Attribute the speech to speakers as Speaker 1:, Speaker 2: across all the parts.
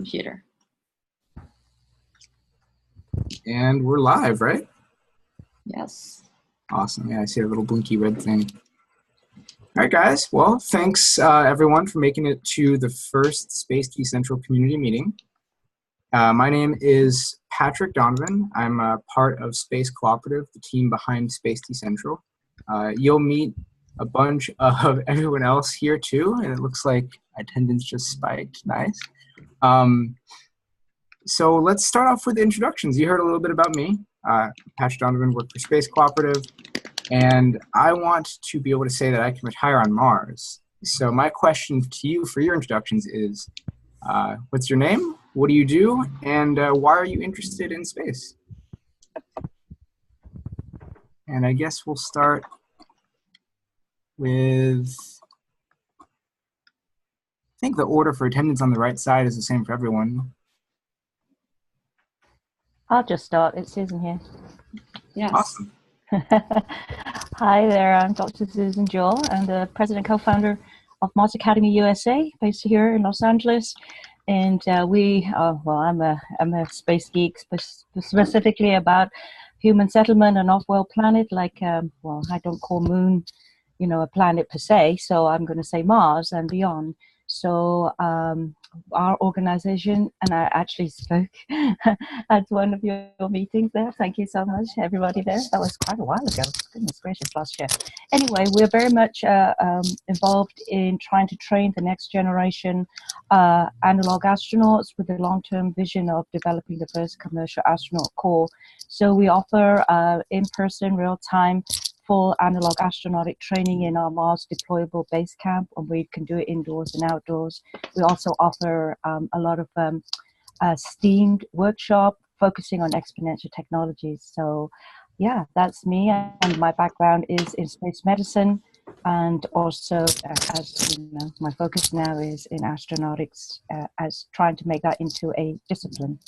Speaker 1: computer.
Speaker 2: And we're live, right?
Speaker 1: Yes.
Speaker 2: Awesome. Yeah, I see a little blinky red thing. All right, guys. Well, thanks everyone for making it to the first Space Decentral community meeting. My name is Patrick Donovan. I'm a part of Space Cooperative, the team behind Space Decentral. You'll meet a bunch of everyone else here too, and it looks like attendance just spiked. Nice. So let's start off with introductions. You heard a little bit about me. Patrick Donovan, work for Space Cooperative, and I want to be able to say that I can retire on Mars. So my question to you for your introductions is, what's your name? What do you do? And why are you interested in space? And I guess we'll start with, I think the order for attendance on the right side is the same for everyone.
Speaker 3: I'll just start. It's Susan here.
Speaker 1: Yes.
Speaker 2: Awesome.
Speaker 3: Hi there, I'm Dr. Susan Jewell. I'm the president and co-founder of Mars Academy USA, based here in Los Angeles. And I'm a space geek, specifically about human settlement on off-world planet, like, I don't call Moon, a planet per se, so I'm going to say Mars and beyond. So our organization, and I actually spoke at one of your meetings there. Thank you so much, everybody there. That was quite a while ago. Goodness gracious, last year. Anyway, we're very much involved in trying to train the next generation analog astronauts with the long-term vision of developing the first commercial astronaut corps. So we offer in-person, real-time, full analog astronautic training in our Mars deployable base camp, and we can do it indoors and outdoors. We also offer a lot of STEAmed workshop focusing on exponential technologies. So yeah, that's me, and my background is in space medicine, and also as you know, my focus now is in astronautics, as trying to make that into a discipline.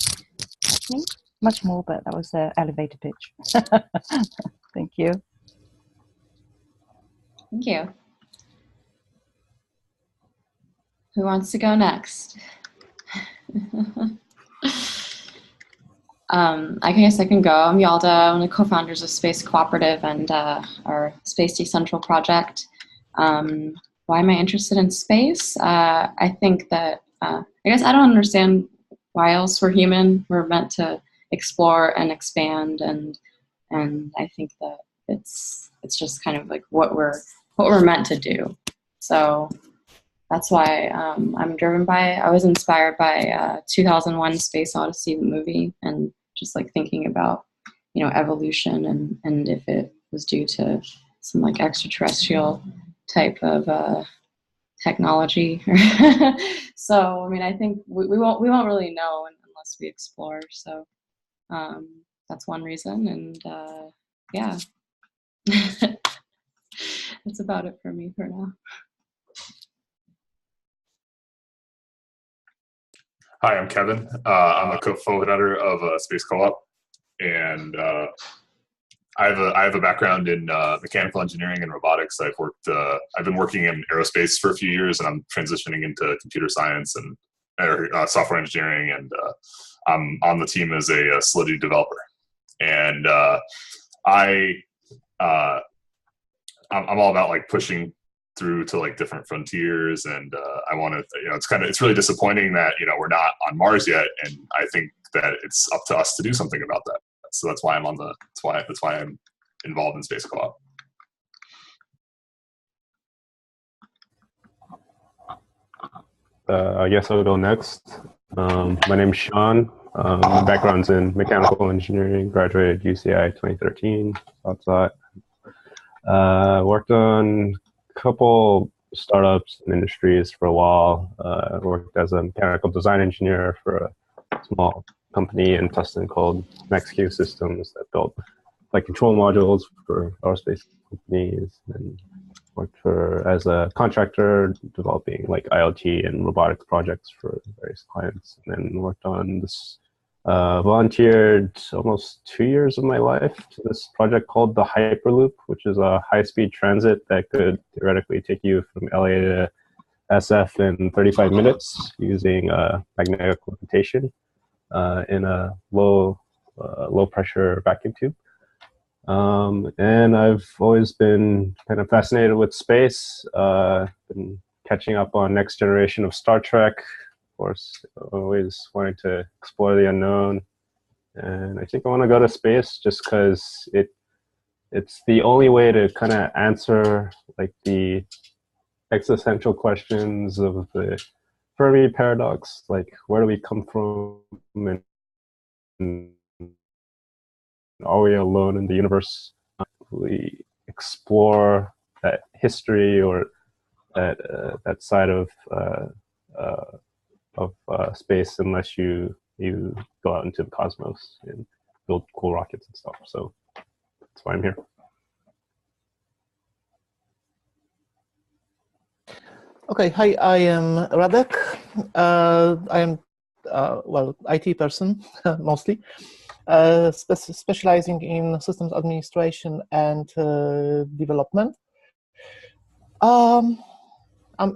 Speaker 3: That's me. Much more, but that was the elevator pitch. Thank you.
Speaker 1: Thank you. Who wants to go next? I guess I can go. I'm Yalda. I'm one of the co-founders of Space Cooperative and our Space Decentral project. Why am I interested in space? I think that, I guess I don't understand why else we're human. We're meant to explore and expand, and I think that it's just kind of like what we're meant to do. So that's why I'm driven by, I was inspired by 2001 Space Odyssey, the movie, and just like thinking about, evolution and if it was due to some like extraterrestrial type of technology. So, I mean, I think we won't really know unless we explore. So that's one reason. And yeah. That's about it for me for now.
Speaker 4: Hi, I'm Kevin. I'm a co-founder of Space Co-op, and I have a background in mechanical engineering and robotics. I've been working in aerospace for a few years, and I'm transitioning into computer science and software engineering, and I'm on the team as a Solidity developer. And I'm all about like pushing through to like different frontiers, and I want to, it's really disappointing that we're not on Mars yet, and I think that it's up to us to do something about that. So that's why that's why I'm involved in Space Co-op.
Speaker 5: I guess I'll go next. My name's Sean. My background's in mechanical engineering. Graduated UCI 2013. Outside. Worked on a couple startups and industries for a while. Worked as a mechanical design engineer for a small company in Tustin called MaxQ Systems that built like control modules for aerospace companies, and worked as a contractor developing like IoT and robotics projects for various clients, and then worked on this volunteered almost 2 years of my life to this project called the Hyperloop, which is a high-speed transit that could theoretically take you from LA to SF in 35 minutes using magnetic levitation in a low pressure vacuum tube. And I've always been kind of fascinated with space. Been catching up on next generation of Star Trek. Of course, always wanting to explore the unknown. And I think I want to go to space just because it's the only way to kind of answer like the existential questions of the Fermi paradox, like where do we come from, and are we alone in the universe? We explore that history or that side of space unless you go out into the cosmos and build cool rockets and stuff. So that's why I'm here.
Speaker 6: Okay, hi, I am Radek. I am, well, IT person, mostly, specializing in systems administration and development. I'm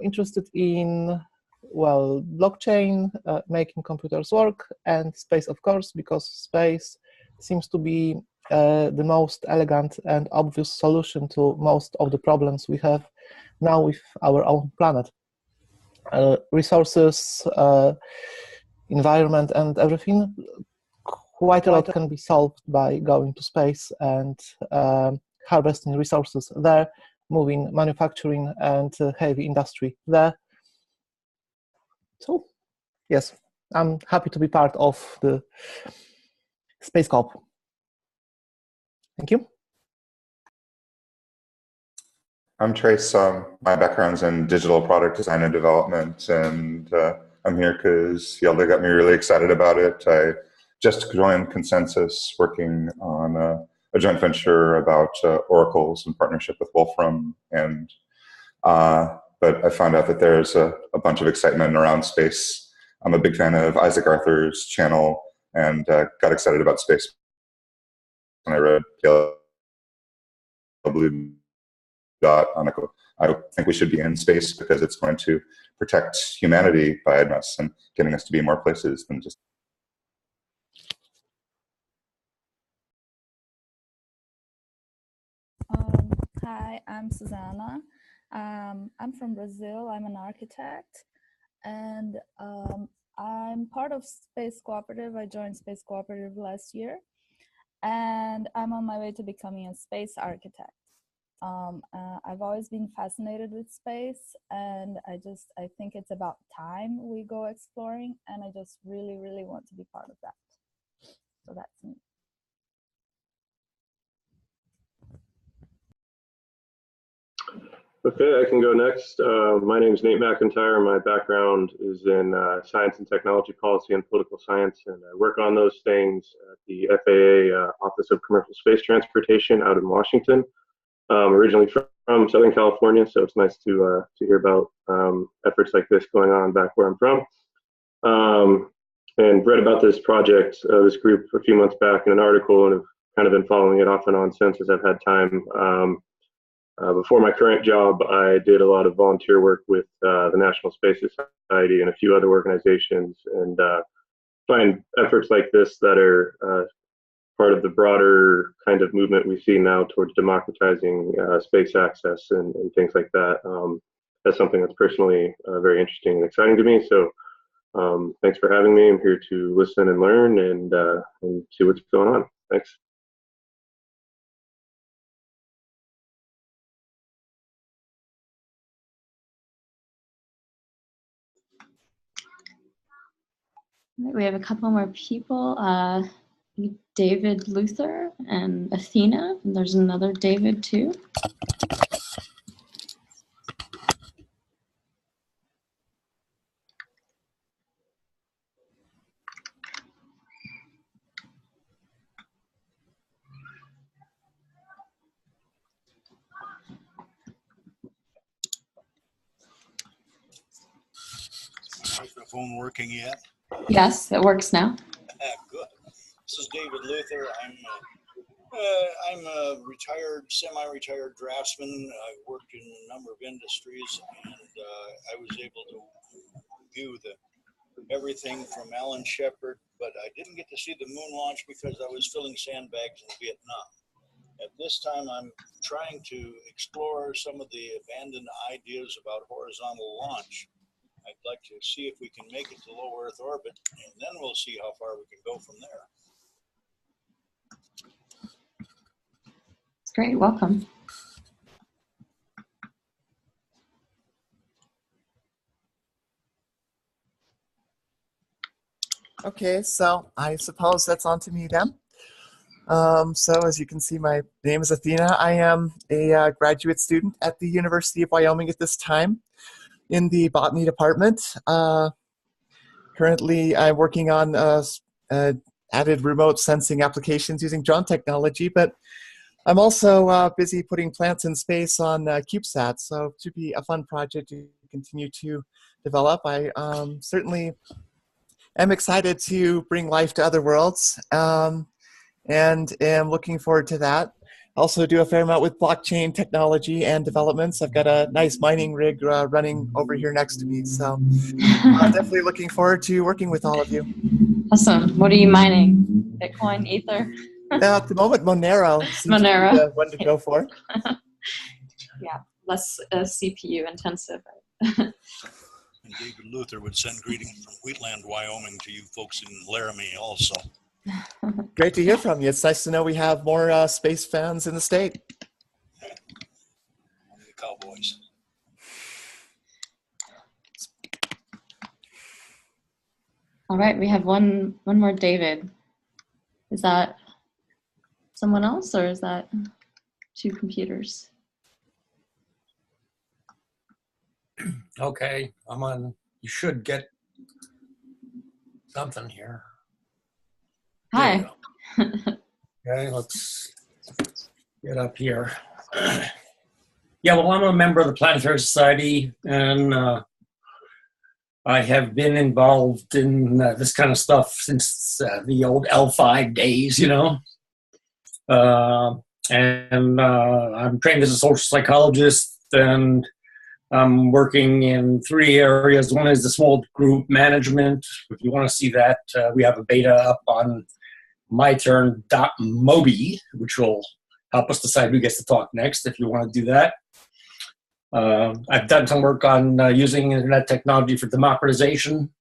Speaker 6: interested in, well, blockchain, making computers work, and space, of course, because space seems to be the most elegant and obvious solution to most of the problems we have now with our own planet. Resources, environment, and everything, quite a lot can be solved by going to space and harvesting resources there, moving manufacturing and heavy industry there. So, yes, I'm happy to be part of the Space Corp. Thank you.
Speaker 7: I'm Trace. My background's in digital product design and development, and I'm here because Yelda got me really excited about it. I just joined Consensus, working on a joint venture about oracles in partnership with Wolfram, and but I found out that there's a bunch of excitement around space. I'm a big fan of Isaac Arthur's channel, and got excited about space when I read Blue Dot on I think we should be in space because it's going to protect humanity by us and getting us to be more places than just.
Speaker 8: Hi, I'm Susanna. I'm from Brazil. I'm an architect, and I'm part of Space Cooperative. I joined Space Cooperative last year, and I'm on my way to becoming a space architect. I've always been fascinated with space, and I think it's about time we go exploring, and I just really, really want to be part of that. So that's me.
Speaker 5: Okay, I can go next. My name is Nate McIntyre. My background is in science and technology policy and political science, and I work on those things at the FAA Office of Commercial Space Transportation out in Washington. Originally from Southern California, so it's nice to hear about efforts like this going on back where I'm from. And read about this project, this group, a few months back in an article, and have kind of been following it off and on since as I've had time. Before my current job, I did a lot of volunteer work with the National Space Society and a few other organizations, and find efforts like this that are part of the broader kind of movement we see now towards democratizing space access and things like that. That's something that's personally very interesting and exciting to me. So thanks for having me. I'm here to listen and learn and see what's going on. Thanks.
Speaker 1: We have a couple more people. David Luther and Athena, and there's another David too.
Speaker 9: Microphone working yet?
Speaker 1: Yes, it works now.
Speaker 9: Good. This is David Luther. I'm a retired, semi-retired draftsman. I've worked in a number of industries, and I was able to view everything from Alan Shepard, but I didn't get to see the moon launch because I was filling sandbags in Vietnam. At this time, I'm trying to explore some of the abandoned ideas about horizontal launch. I'd like to see if we can make it to low Earth orbit, and then we'll see how far we can go from there.
Speaker 1: It's great. Welcome.
Speaker 10: Okay, so I suppose that's on to me then. So as you can see, my name is Athena. I am a graduate student at the University of Wyoming at this time in the botany department. Currently, I'm working on added remote sensing applications using drone technology, but I'm also busy putting plants in space on CubeSat, so it should be a fun project to continue to develop. I certainly am excited to bring life to other worlds, and am looking forward to that. Also do a fair amount with blockchain technology and developments. I've got a nice mining rig running over here next to me, so I'm definitely looking forward to working with all of you.
Speaker 1: Awesome. What are you mining? Bitcoin, Ether?
Speaker 10: At the moment, Monero seems to be the one to go for.
Speaker 1: Yeah, less CPU intensive.
Speaker 9: And David Luther would send greetings from Wheatland, Wyoming to you folks in Laramie also.
Speaker 10: Great to hear from you. It's nice to know we have more space fans in the state.
Speaker 9: Only the Cowboys.
Speaker 1: All right, we have one more David. Is that someone else, or is that two computers?
Speaker 11: Okay, I'm on. You should get something here.
Speaker 1: Hi.
Speaker 11: Okay, let's get up here. Yeah, well, I'm a member of the Planetary Society, and I have been involved in this kind of stuff since the old L5 days, you know. And I'm trained as a social psychologist, and I'm working in 3 areas. One is the small group management. If you want to see that, we have a beta up on myturn.mobi, which will help us decide who gets to talk next if you want to do that. I've done some work on using internet technology for democratization.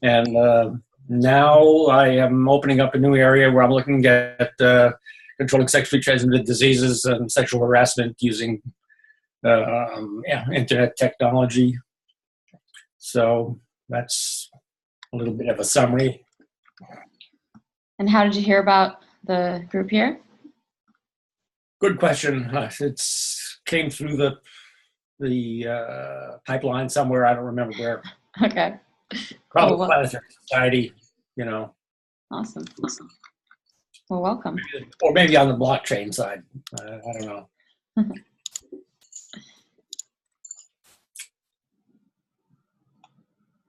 Speaker 11: And now I am opening up a new area where I'm looking at controlling sexually transmitted diseases and sexual harassment using internet technology. So that's a little bit of a summary.
Speaker 1: And how did you hear about the group here?
Speaker 11: Good question. It's came through the pipeline somewhere. I don't remember where.
Speaker 1: Okay.
Speaker 11: Probably
Speaker 1: well,
Speaker 11: Planetary Society, you know.
Speaker 1: Awesome. Well, welcome.
Speaker 11: Or maybe on the blockchain side. I don't know.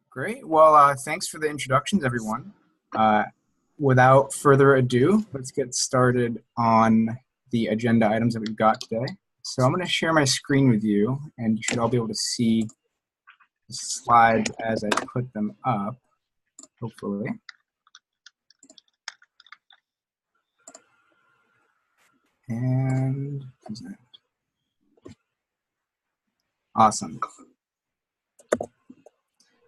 Speaker 2: Great. Well, thanks for the introductions, everyone. Without further ado, let's get started on the agenda items that we've got today. So I'm going to share my screen with you, and you should all be able to see the slides as I put them up, hopefully. And present. Awesome. All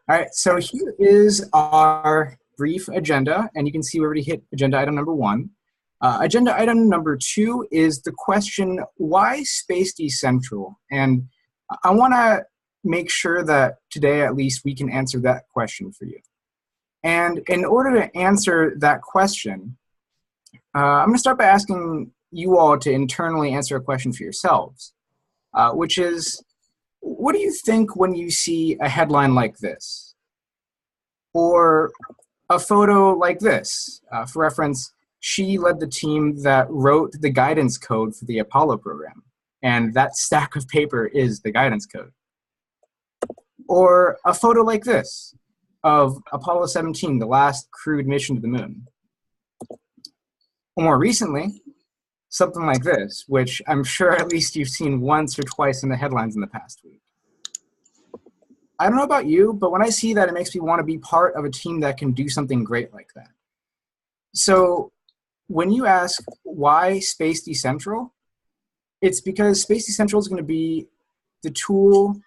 Speaker 2: right, so here is our brief agenda, and you can see we already hit agenda item number 1. Agenda item number 2 is the question, why Space Decentral? And I want to make sure that today at least we can answer that question for you. And in order to answer that question, I'm going to start by asking you all to internally answer a question for yourselves, which is, what do you think when you see a headline like this? Or a photo like this? For reference, she led the team that wrote the guidance code for the Apollo program, and that stack of paper is the guidance code. Or a photo like this of Apollo 17, the last crewed mission to the moon. Or more recently, something like this, which I'm sure at least you've seen once or twice in the headlines in the past week. I don't know about you, but when I see that, it makes me want to be part of a team that can do something great like that. So when you ask why Space Decentral, it's because Space Decentral is going to be the tool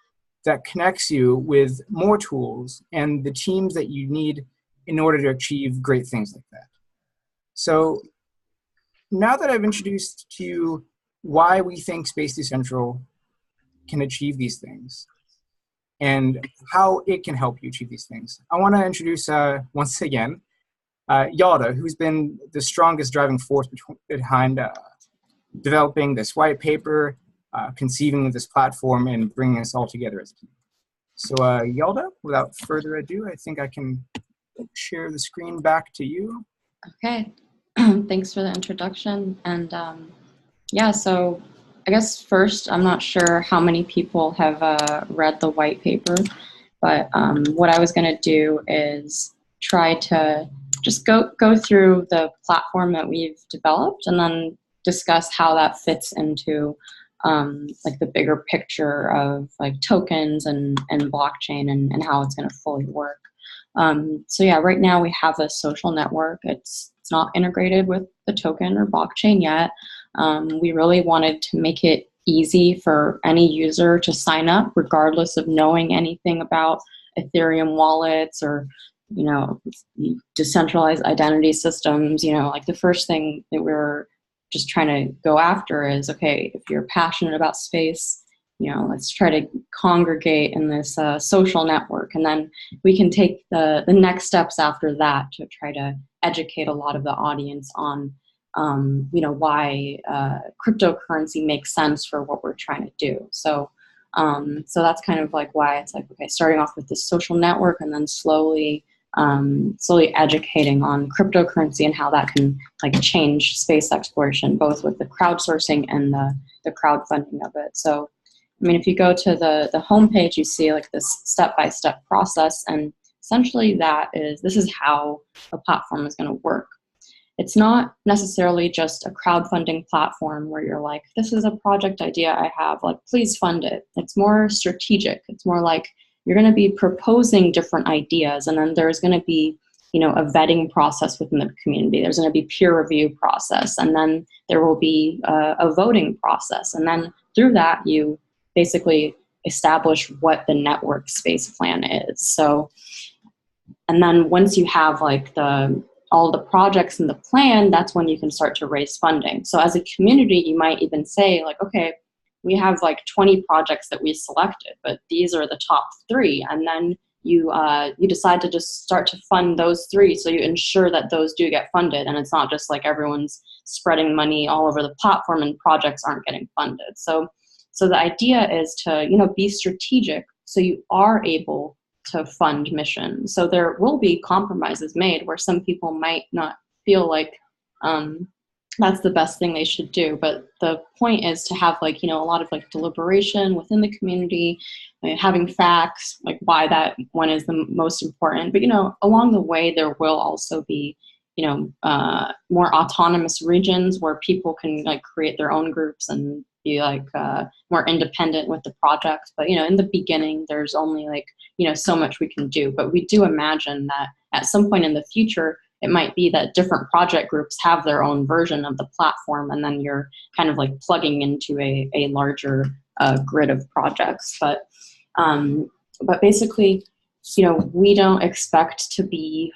Speaker 2: that connects you with more tools and the teams that you need in order to achieve great things like that. So now that I've introduced to you why we think Space Decentral can achieve these things and how it can help you achieve these things, I want to introduce once again Yalda, who's been the strongest driving force behind developing this white paper, conceiving this platform, and bringing us all together as a team. So Yalda, without further ado, I think I can share the screen back to you.
Speaker 1: Okay, thanks for the introduction. And yeah, so I guess first, I'm not sure how many people have read the white paper, but what I was going to do is try to just go through the platform that we've developed and then discuss how that fits into like the bigger picture of like tokens and blockchain and how it's going to fully work. So yeah, right now we have a social network. It's not integrated with the token or blockchain yet. We really wanted to make it easy for any user to sign up regardless of knowing anything about Ethereum wallets or, you know, decentralized identity systems. You know, like the first thing that we're just trying to go after is, okay, if you're passionate about space, you know, let's try to congregate in this social network. And then we can take the next steps after that to try to educate a lot of the audience on, you know, why cryptocurrency makes sense for what we're trying to do. So, so that's kind of like why it's like, okay, starting off with this social network and then slowly educating on cryptocurrency and how that can like change space exploration, both with the crowdsourcing and the crowdfunding of it. So, I mean, if you go to the homepage, you see like this step-by-step process, and essentially this is how a platform is going to work. It's not necessarily just a crowdfunding platform where you're like, this is a project idea I have, like, please fund it. It's more strategic. It's more like you're going to be proposing different ideas, and then there's going to be, you know, a vetting process within the community. There's going to be peer review process, and then there will be a voting process. And then through that, you basically establish what the network space plan is. So, and then once you have like all the projects in the plan, that's when you can start to raise funding. So as a community, you might even say like, okay, we have like 20 projects that we selected, but these are the top 3. And then you decide to just start to fund those 3. So you ensure that those do get funded. And it's not just like everyone's spreading money all over the platform and projects aren't getting funded. So the idea is to, you know, be strategic so you are able to fund missions. So there will be compromises made where some people might not feel like that's the best thing they should do. But the point is to have like, you know, a lot of like deliberation within the community, having facts, like why that one is the most important. But, you know, along the way, there will also be, you know, more autonomous regions where people can like create their own groups and be like more independent with the project. But, you know, in the beginning, there's only like, you know, so much we can do. But we do imagine that at some point in the future, it might be that different project groups have their own version of the platform, and then you're kind of like plugging into a larger grid of projects. But basically, you know, we don't expect to be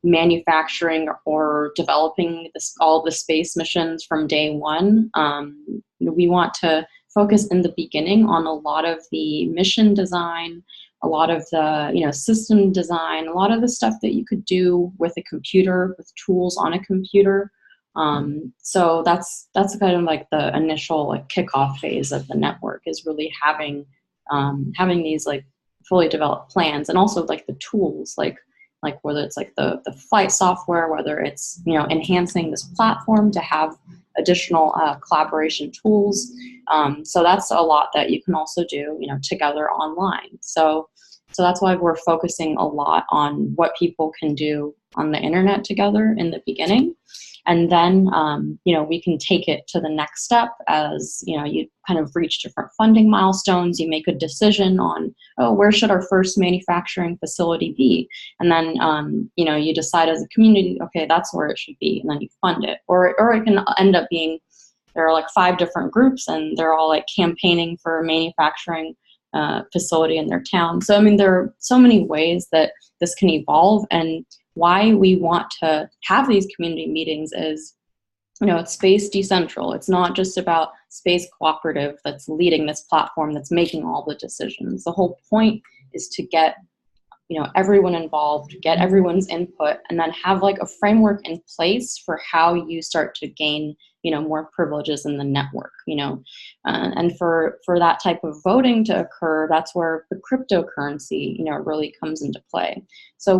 Speaker 1: manufacturing or developing all the space missions from day one. We want to focus in the beginning on a lot of the mission design, a lot of the, you know, system design, a lot of the stuff that you could do with a computer, with tools on a computer. So that's kind of like the initial like kickoff phase of the network, is really having these like fully developed plans, and also like the tools, like whether it's like the flight software, whether it's, you know, enhancing this platform to have additional collaboration tools. So that's a lot that you can also do, you know, together online. So that's why we're focusing a lot on what people can do on the internet together in the beginning. And then, we can take it to the next step as, you kind of reach different funding milestones. You make a decision on, where should our first manufacturing facility be? And then, you decide as a community, okay, that's where it should be. And then you fund it. Or it can end up being, there are like 5 different groups and they're all like campaigning for a manufacturing facility in their town. So, I mean, there are so many ways that this can evolve, and why we want to have these community meetings is, it's Space Decentral. It's not just about Space Cooperative that's leading this platform that's making all the decisions. The whole point is to get, everyone involved, get everyone's input, and then have like a framework in place for how you start to gain, more privileges in the network, and for that type of voting to occur, that's where the cryptocurrency, really comes into play. So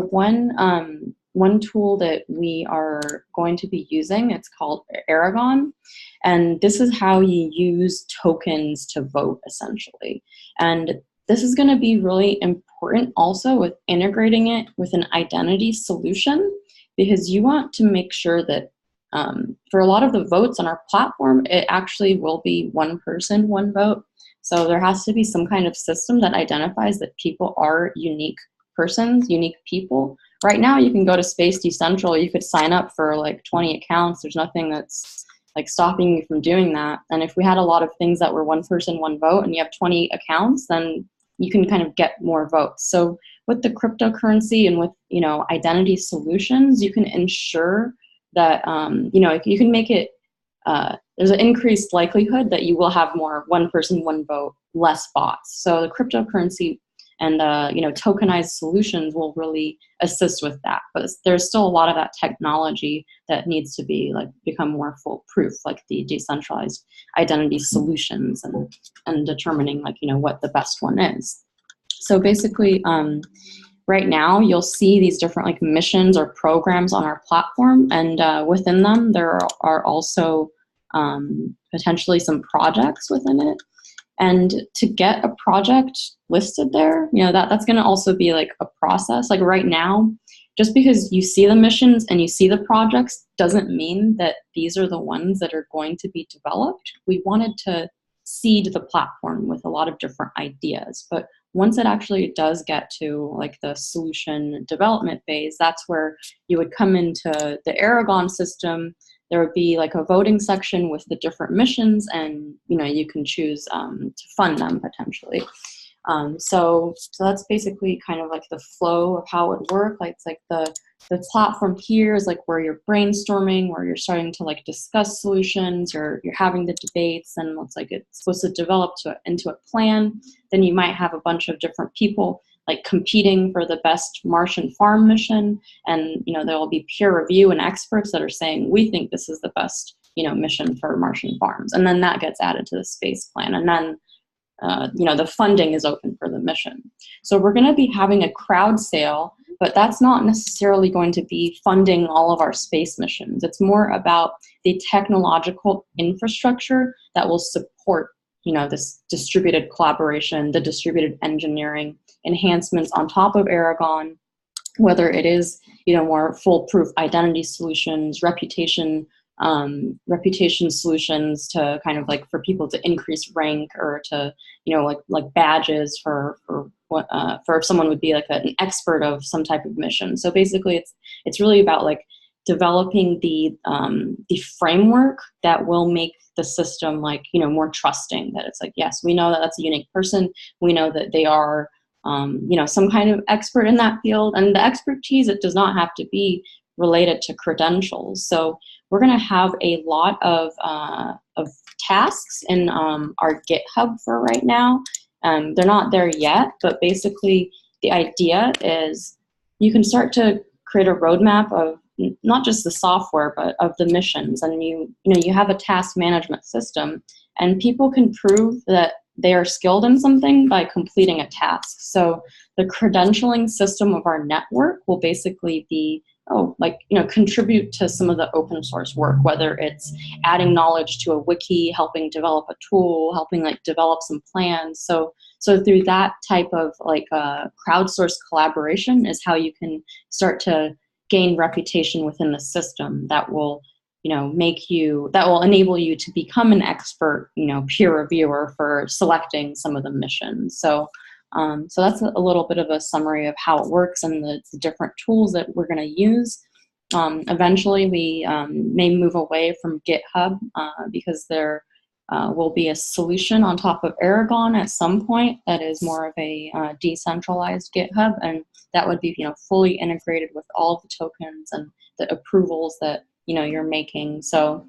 Speaker 1: one tool that we are going to be using, it's called Aragon, and this is how you use tokens to vote, essentially. And this is going to be really important also with integrating it with an identity solution, because you want to make sure that for a lot of the votes on our platform, it actually will be one person, one vote. So there has to be some kind of system that identifies that people are unique persons, unique people. Right now, you can go to Space Decentral, you could sign up for like 20 accounts. There's nothing that's like stopping you from doing that. And if we had a lot of things that were one person, one vote, and you have 20 accounts, then you can kind of get more votes. So with the cryptocurrency and with, identity solutions, you can ensure that, you can make it, there's an increased likelihood that you will have more one person, one vote, less bots. So the cryptocurrency and, tokenized solutions will really assist with that. But there's still a lot of that technology that needs to be become more foolproof, like the decentralized identity solutions and determining what the best one is. So basically, right now, you'll see these different missions or programs on our platform, and within them, there are also potentially some projects within it. And to get a project listed there, that's going to also be a process. Like right now, just because you see the missions and you see the projects doesn't mean that these are the ones that are going to be developed. We wanted to seed the platform with a lot of different ideas, but once it actually does get to the solution development phase, that's where you would come into the Aragon system. There would be a voting section with the different missions, and you can choose to fund them potentially. So that's basically kind of the flow of how it would work. It's the platform here is where you're brainstorming, where you're starting to discuss solutions, or you're having the debates, and it's supposed to develop into a plan. Then you might have a bunch of different people competing for the best Martian farm mission, and there will be peer review and experts that are saying we think this is the best mission for Martian farms, and then that gets added to the space plan, and then the funding is open for the mission. So we're going to be having a crowd sale, but that's not necessarily going to be funding all of our space missions. It's more about the technological infrastructure that will support this distributed collaboration, the distributed engineering enhancements on top of Aragon, whether it is more foolproof identity solutions, reputation solutions to kind of for people to increase rank, or to badges for if someone would be an expert of some type of mission. So basically it's really about developing the framework that will make the system more trusting, that it's yes, we know that that's a unique person, we know that they are some kind of expert in that field, and the expertise, it does not have to be related to credentials. So we're going to have a lot of tasks in our GitHub for right now. They're not there yet, but basically the idea is you can start to create a roadmap of not just the software, but of the missions. And you have a task management system, and people can prove that they are skilled in something by completing a task. So the credentialing system of our network will basically be, contribute to some of the open source work, whether it's adding knowledge to a wiki, helping develop a tool, helping develop some plans. So through that type of crowdsourced collaboration is how you can start to gain reputation within the system that will, that will enable you to become an expert, peer reviewer for selecting some of the missions. So, so that's a little bit of a summary of how it works and the different tools that we're going to use. Eventually, we may move away from GitHub because there will be a solution on top of Aragon at some point that is more of a decentralized GitHub, and that would be fully integrated with all the tokens and the approvals that you're making. So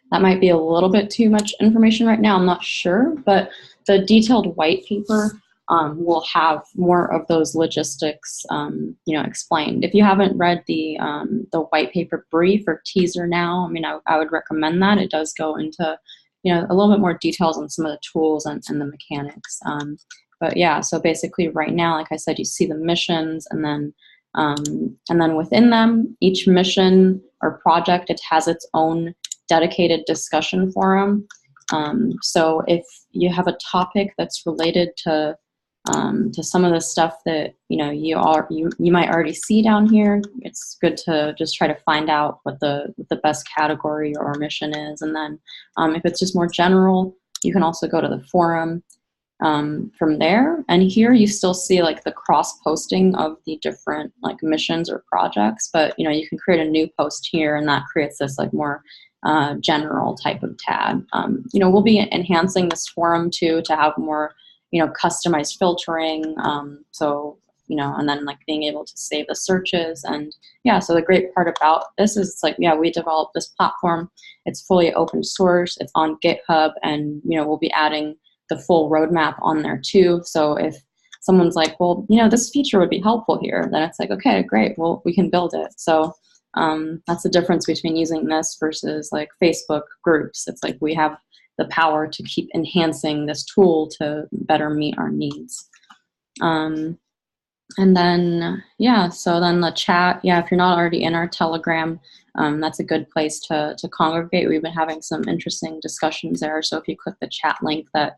Speaker 1: that might be a little bit too much information right now. I'm not sure, but the detailed white paper will have more of those logistics, explained. If you haven't read the white paper brief or teaser now, I mean, I would recommend that. It does go into a little bit more details on some of the tools and the mechanics. But yeah, so basically right now, like I said, you see the missions, and then within them, each mission or project, it has its own dedicated discussion forum. So if you have a topic that's related to some of the stuff that you might already see down here, it's good to just try to find out what the best category or mission is, and then if it's just more general, you can also go to the forum from there. And here you still see like the cross posting of the different like missions or projects, but you can create a new post here, and that creates this like more general type of tab. We'll be enhancing this forum too to have more customized filtering. So, and then like being able to save the searches. And yeah, so the great part about this is like, yeah, we developed this platform. It's fully open source. It's on GitHub, and, we'll be adding the full roadmap on there too. So if someone's like, well, this feature would be helpful here, then it's like, okay, great. Well, we can build it. So that's the difference between using this versus like Facebook groups. It's like we have the power to keep enhancing this tool to better meet our needs. And then, yeah, so then the chat, yeah, if you're not already in our Telegram, that's a good place to congregate. We've been having some interesting discussions there. So if you click the chat link, that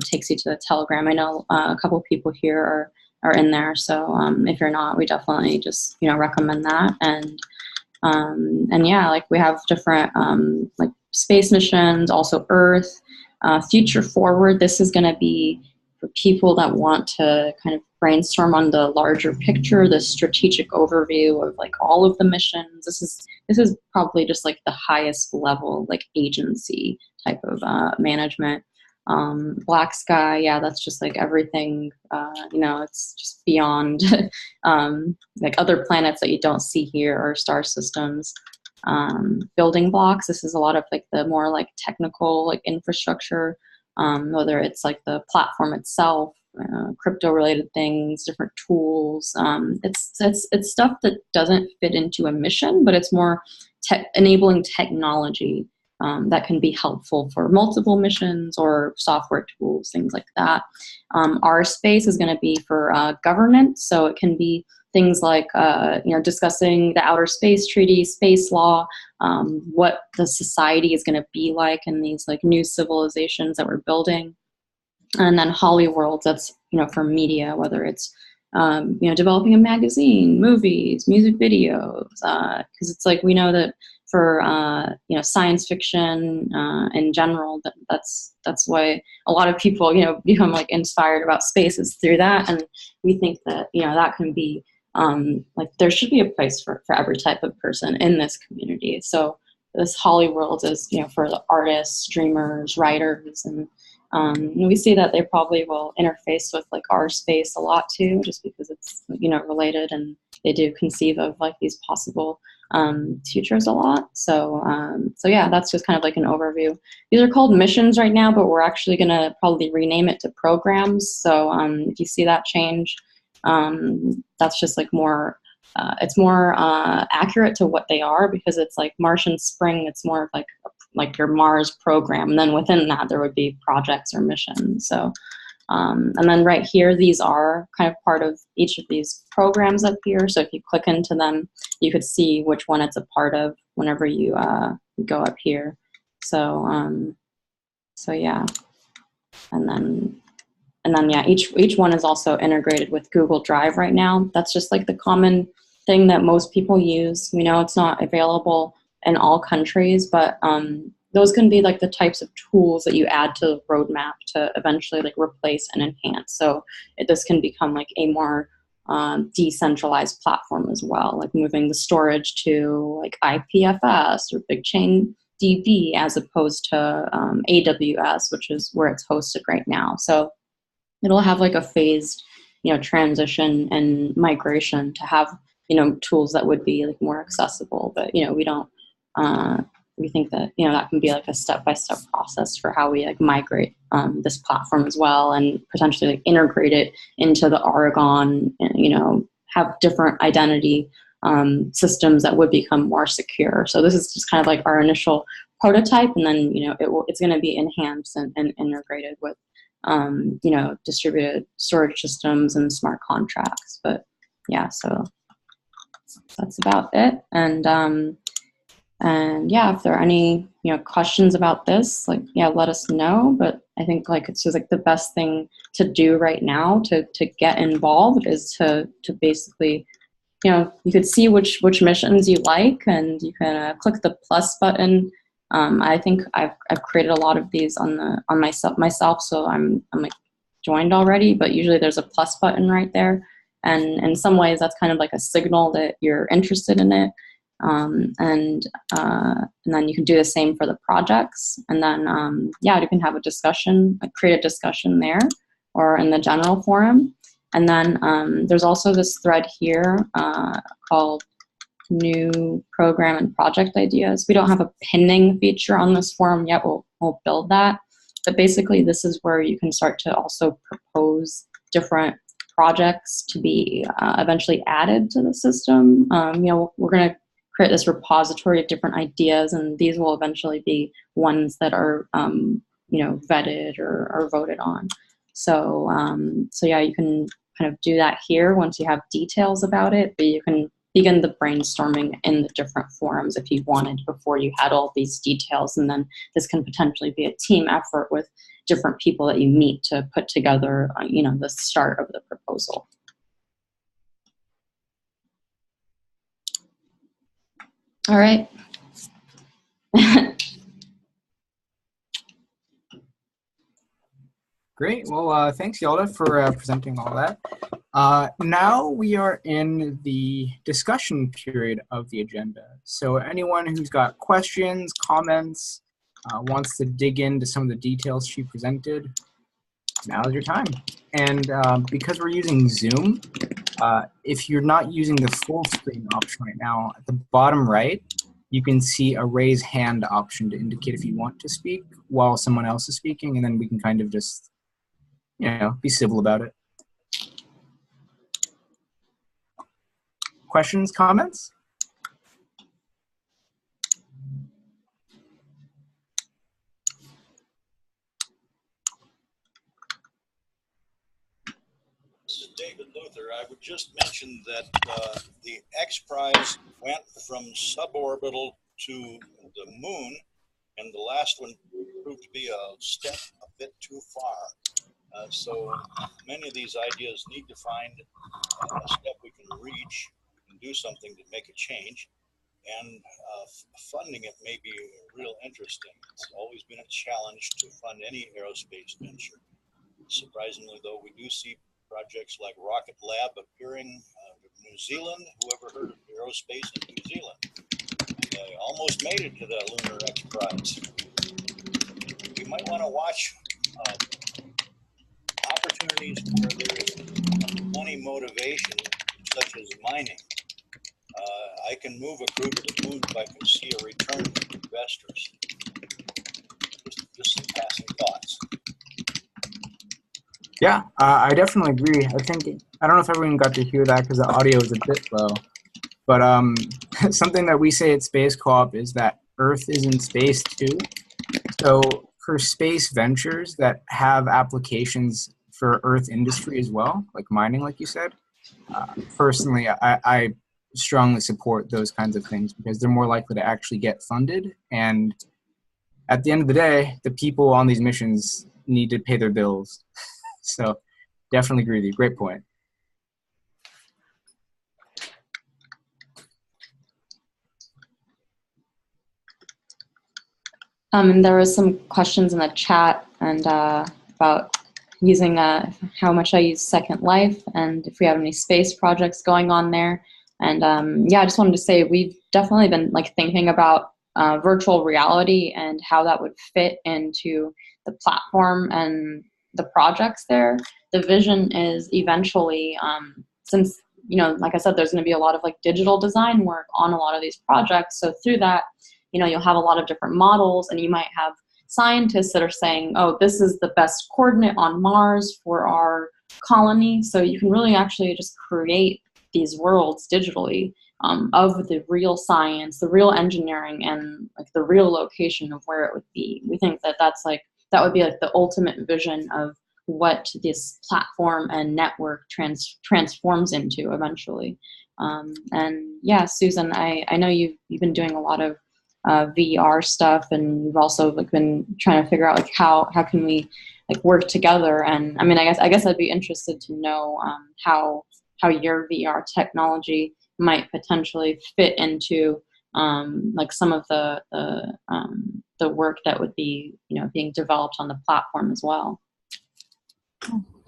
Speaker 1: takes you to the Telegram. I know a couple people here are in there. So if you're not, we definitely just, recommend that. And yeah, like we have different like space missions, also Earth, Future Forward. This is going to be for people that want to kind of brainstorm on the larger picture, the strategic overview of like all of the missions. This is probably just like the highest level, like agency type of management. Black Sky, yeah, that's just like everything, it's just beyond like other planets that you don't see here or star systems. Building blocks, this is a lot of like the more like technical like infrastructure, whether it's like the platform itself, crypto related things, different tools. It's stuff that doesn't fit into a mission, but it's more enabling technology that can be helpful for multiple missions or software tools, things like that. Our space is going to be for governance, so it can be things like discussing the Outer Space Treaty, space law, what the society is going to be like in these like new civilizations that we're building. And then Hollyworld, that's for media, whether it's developing a magazine, movies, music videos, because it's like we know that for science fiction in general, that's why a lot of people become like inspired about space is through that, and we think that that can be like there should be a place for every type of person in this community. So this Hollyworld is for the artists, streamers, writers, and we see that they probably will interface with like our space a lot too, just because it's related, and they do conceive of like these possible futures a lot. So yeah, that's just kind of like an overview. These are called missions right now, but we're actually going to probably rename it to programs. So if you see that change, that's just like more, it's more accurate to what they are, because it's like Martian Spring, it's more of like your Mars program, and then within that there would be projects or missions. So and then right here, these are kind of part of each of these programs up here. So if you click into them, you could see which one it's a part of whenever you go up here. So so yeah, and then yeah, each one is also integrated with Google Drive right now. That's just like the common thing that most people use. We know it's not available in all countries, but those can be like the types of tools that you add to the roadmap to eventually like replace and enhance. So this can become like a more decentralized platform as well, like moving the storage to like IPFS or Big Chain DB as opposed to AWS, which is where it's hosted right now. So it'll have like a phased, transition and migration to have, tools that would be like more accessible. But, we don't, we think that, that can be like a step-by-step process for how we like migrate this platform as well, and potentially like integrate it into the Oregon, and, have different identity systems that would become more secure. So this is just kind of like our initial prototype, and then, it's going to be enhanced and integrated with, distributed storage systems and smart contracts. But yeah, so that's about it. And yeah, if there are any, questions about this, like, yeah, let us know. But I think like it's just like the best thing to do right now to get involved is to basically, you could see which missions you like, and you can click the plus button. I think I've created a lot of these on myself, so I'm like joined already. But usually there's a plus button right there, and in some ways that's kind of like a signal that you're interested in it. And then you can do the same for the projects, and then yeah, you can have a discussion, like create a discussion there or in the general forum. And then there's also this thread here called new program and project ideas. We don't have a pinning feature on this forum yet. We'll build that. But basically, this is where you can start to also propose different projects to be eventually added to the system. We're going to create this repository of different ideas, and these will eventually be ones that are, vetted or voted on. So yeah, you can kind of do that here once you have details about it, but you can begin the brainstorming in the different forums if you wanted before you had all these details. And then this can potentially be a team effort with different people that you meet to put together, the start of the proposal. All right.
Speaker 2: Great. Well, thanks, Yelda, for presenting all that. Now we are in the discussion period of the agenda. So anyone who's got questions, comments, wants to dig into some of the details she presented, now's your time. And because we're using Zoom, if you're not using the full screen option right now, at the bottom right, you can see a raise hand option to indicate if you want to speak while someone else is speaking, and then we can kind of just, be civil about it. Questions, comments?
Speaker 9: This is David Luther. I would just mention that the X Prize went from suborbital to the moon, and the last one proved to be a step a bit too far. So many of these ideas need to find a step we can reach and do something to make a change. And funding it may be real interesting. It's always been a challenge to fund any aerospace venture. Surprisingly, though, we do see projects like Rocket Lab appearing in New Zealand. Whoever heard of aerospace in New Zealand? They almost made it to the Lunar X Prize. You might want to watch opportunities where there is money motivation, such as mining. I can move a crew to the moon if I can see a return from investors. Just some passing thoughts.
Speaker 2: Yeah, I definitely agree. I don't know if everyone got to hear that because the audio is a bit low. But something that we say at Space Co-op is that Earth is in space too. So for space ventures that have applications for Earth industry as well, like mining, like you said, personally, I strongly support those kinds of things because they're more likely to actually get funded. And at the end of the day, the people on these missions need to pay their bills. So definitely agree with you. Great point.
Speaker 1: And there was some questions in the chat and about using how much I use Second Life and if we have any space projects going on there. And yeah, I just wanted to say we've definitely been like thinking about virtual reality and how that would fit into the platform and the projects there. The vision is eventually, since, you know, like I said, there's going to be a lot of like digital design work on a lot of these projects. So through that, you know, you'll have a lot of different models, and you might have scientists that are saying, oh, this is the best coordinate on Mars for our colony. So you can really actually just create these worlds digitally of the real science, the real engineering, and like the real location of where it would be. We think that that would be like the ultimate vision of what this platform and network transforms into eventually. And yeah, Susan, I know you've been doing a lot of VR stuff, and you've also like been trying to figure out like how can we like work together. And I mean, I guess I'd be interested to know how your VR technology might potentially fit into like some of the work that would be, you know, being developed on the platform as well.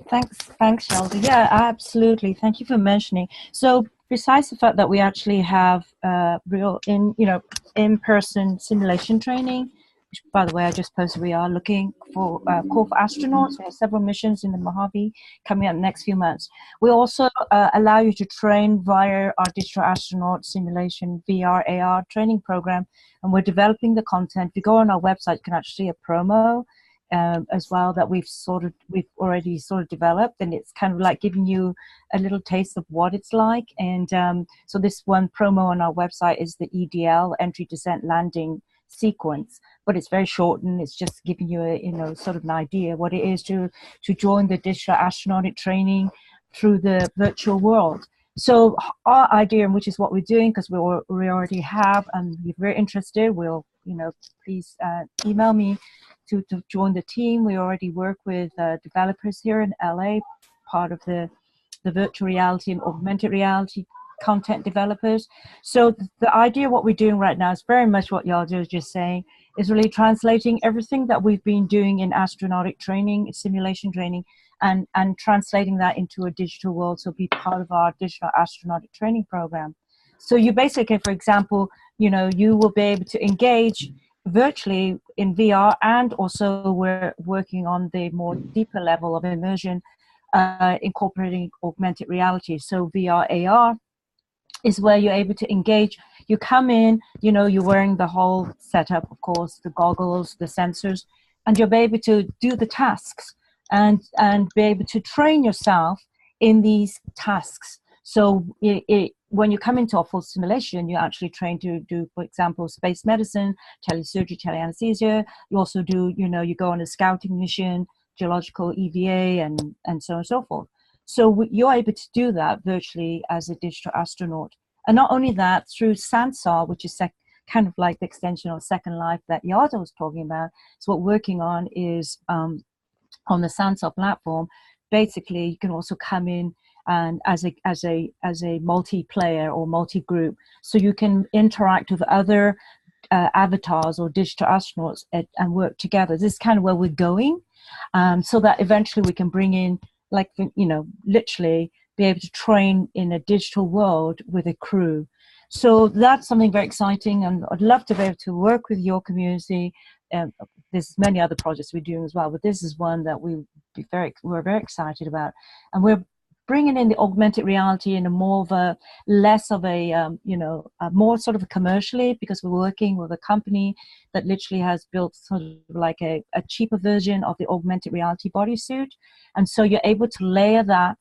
Speaker 3: Thanks, Sheldon. Yeah, absolutely. Thank you for mentioning. So besides the fact that we actually have real in-person simulation training, which, by the way, I just posted, we are looking for call for astronauts. We have several missions in the Mojave coming up in the next few months. We also allow you to train via our digital astronaut simulation VR AR training program, and we're developing the content. If you go on our website, you can actually see a promo as well that we've already sort of developed, and it's kind of like giving you a little taste of what it's like. And so this one promo on our website is the EDL, entry, descent, landing sequence, but it's very short, and it's just giving you a sort of an idea what it is to join the digital astronautic training through the virtual world. So our idea, and which is what we're doing, because we already have, and if you're very interested, please email me to join the team. We already work with developers here in LA, part of the virtual reality and augmented reality content developers. So the idea, what we're doing right now, is very much what y'all do is just saying, is really translating everything that we've been doing in astronautic training, simulation training, and translating that into a digital world, so be part of our digital astronautic training program. So you basically, for example, you will be able to engage virtually in VR, and also we're working on the more deeper level of immersion, incorporating augmented reality. So VR AR is where you're able to engage. You come in, you're wearing the whole setup, of course, the goggles, the sensors, and you'll be able to do the tasks and be able to train yourself in these tasks. So when you come into a full simulation, you're actually trained to do, for example, space medicine, telesurgery, teleanesthesia. You also do, you go on a scouting mission, geological EVA, and so on and so forth. So you're able to do that virtually as a digital astronaut. And not only that, through Sansar, which is kind of like the extension of Second Life that Yada was talking about. So what we're working on is on the Sansar platform, basically you can also come in and as a multiplayer or multi-group, so you can interact with other avatars or digital astronauts and work together. This is kind of where we're going, so that eventually we can bring in, like, literally be able to train in a digital world with a crew. So that's something very exciting, and I'd love to be able to work with your community. There's many other projects we're doing as well, but this is one that we're very excited about, and we're bringing in the augmented reality in a less of a more sort of a commercially, because we're working with a company that literally has built sort of like a cheaper version of the augmented reality bodysuit, and so you're able to layer that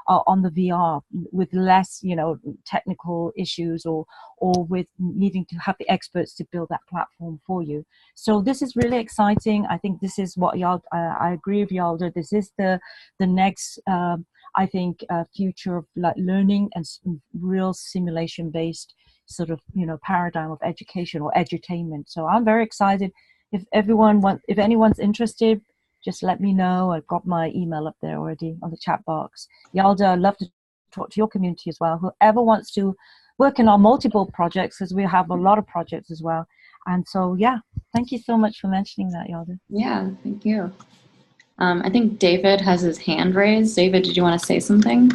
Speaker 3: on the VR with less, technical issues or with needing to have the experts to build that platform for you. So this is really exciting. I think this is what y'all, I agree with y'all, that this is the next, I think, future of like learning and real simulation based sort of, paradigm of education or edutainment. So I'm very excited. If anyone's interested, just let me know. I've got my email up there already on the chat box. Yalda, I'd love to talk to your community as well. Whoever wants to work in our multiple projects, because we have a lot of projects as well. And so, yeah, Thank you so much for mentioning that, Yalda.
Speaker 1: Yeah, thank you. I think David has his hand raised. David, did you want to say something?